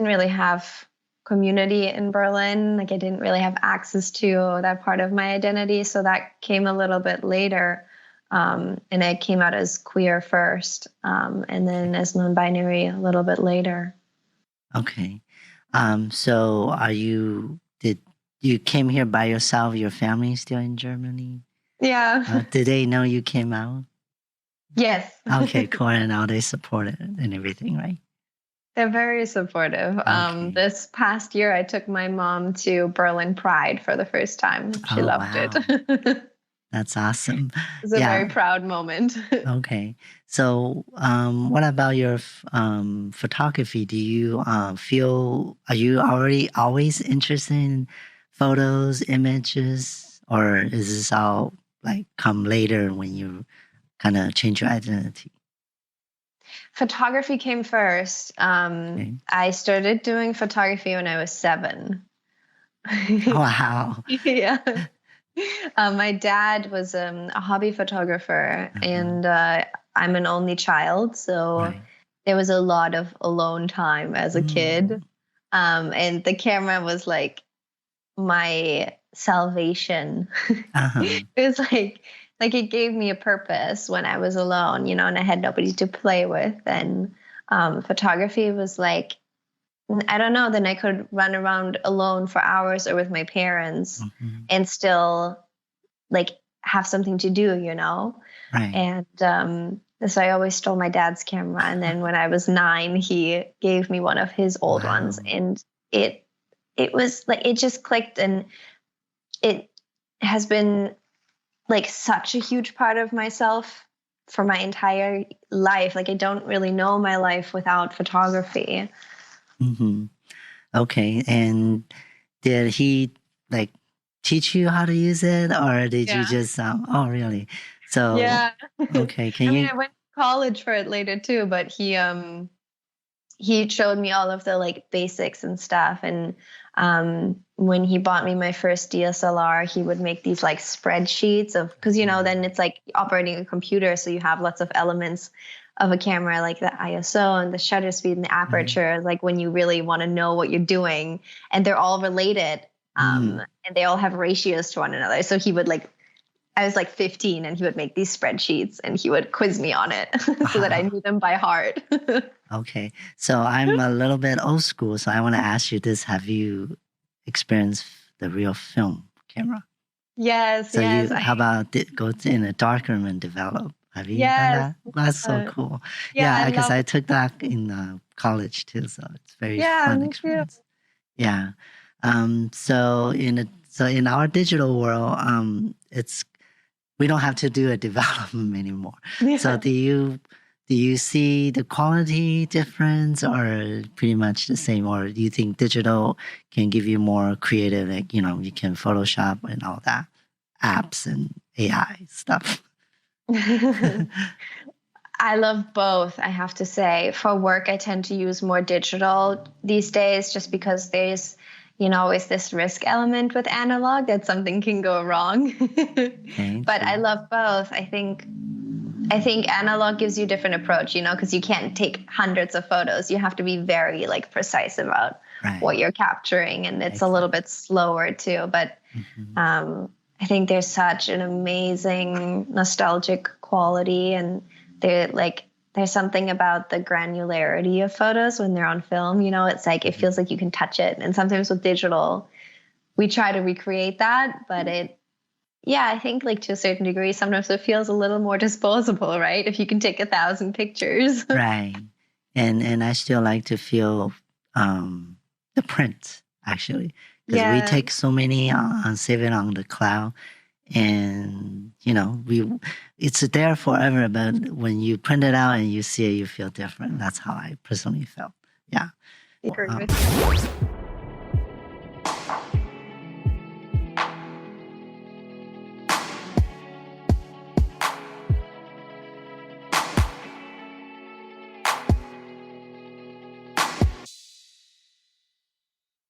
didn't really have community in Berlin. Like I didn't really have access to that part of my identity. So that came a little bit later. And I came out as queer first, and then as non-binary a little bit later. Okay. So did you came here by yourself? Your family is still in Germany? Yeah. Did they know you came out? Yes. Okay, cool. And now they support it and everything, right? They're very supportive. Okay. This past year, I took my mom to Berlin Pride for the first time. She Oh, loved wow. it. That's awesome. It's a very Yeah. proud moment. Okay. So, what about your photography? Do you are you already always interested in photos, images, or is this all like come later when you kind of change your identity? Photography came first. Okay. I started doing photography when I was 7. Wow. Yeah. My dad was a hobby photographer, Uh-huh. and I'm an only child, so Right. there was a lot of alone time as a kid. Mm. And the camera was like my salvation. Uh-huh. It was like it gave me a purpose when I was alone, and I had nobody to play with. And photography was like, I don't know, then I could run around alone for hours or with my parents Hmm. and still like have something to do. Right. And so I always stole my dad's camera. And then when I was 9, he gave me one of his old ones, Wow. and it was like it just clicked, and it has been like such a huge part of myself for my entire life. Like I don't really know my life without photography. Hmm. Okay. And did he like teach you how to use it, or did you Yeah. just oh, really? So, Yeah. okay, can I mean, you I went to college for it later too, but he showed me all of the like basics and stuff. And when he bought me my first DSLR, he would make these like spreadsheets of, because then it's like operating a computer, so you have lots of elements of a camera, like the ISO and the shutter speed and the Mhm. aperture, like when you really want to know what you're doing, and they're all related. Mm. And they all have ratios to one another. So he would like, I was like 15, and he would make these spreadsheets and he would quiz me on it so that I Wow. knew them by heart. Okay. So I'm a little bit old school, so I want to ask you this. Have you experienced the real film camera? Yes, So yes. how about go in a dark room and develop? Have you done Yes. that? That's so Uh, cool. yeah, I Yeah, because love I it. took that in college too, so it's very Yeah, fun me too. experience. Yeah. So in our digital world, it's we don't have to do a development anymore. So Yeah. do you see the quality difference, or pretty much the same, or do you think digital can give you more creative, like you can Photoshop and all that apps and AI stuff? I love both, I have to say. For work, I tend to use more digital these days just because there's, always this risk element with analog that something can go wrong. Okay, But I true. love both. I think analog gives you a different approach, because you can't take hundreds of photos. You have to be very like precise about Right. what you're capturing, and it's a little Exactly. bit slower too. But Hmm. I think there's such an amazing nostalgic quality, and there's something about the granularity of photos when they're on film. It's like it feels like you can touch it. And sometimes with digital, we try to recreate that, but yeah, I think like to a certain degree, sometimes it feels a little more disposable, right? If you can take 1,000 pictures. Right. And I still like to feel the print actually, because we Yeah. take so many and save it on the cloud, and we it's there forever. But when you print it out and you see it, you feel different. That's how I personally felt. Yeah. I agree Um, with you.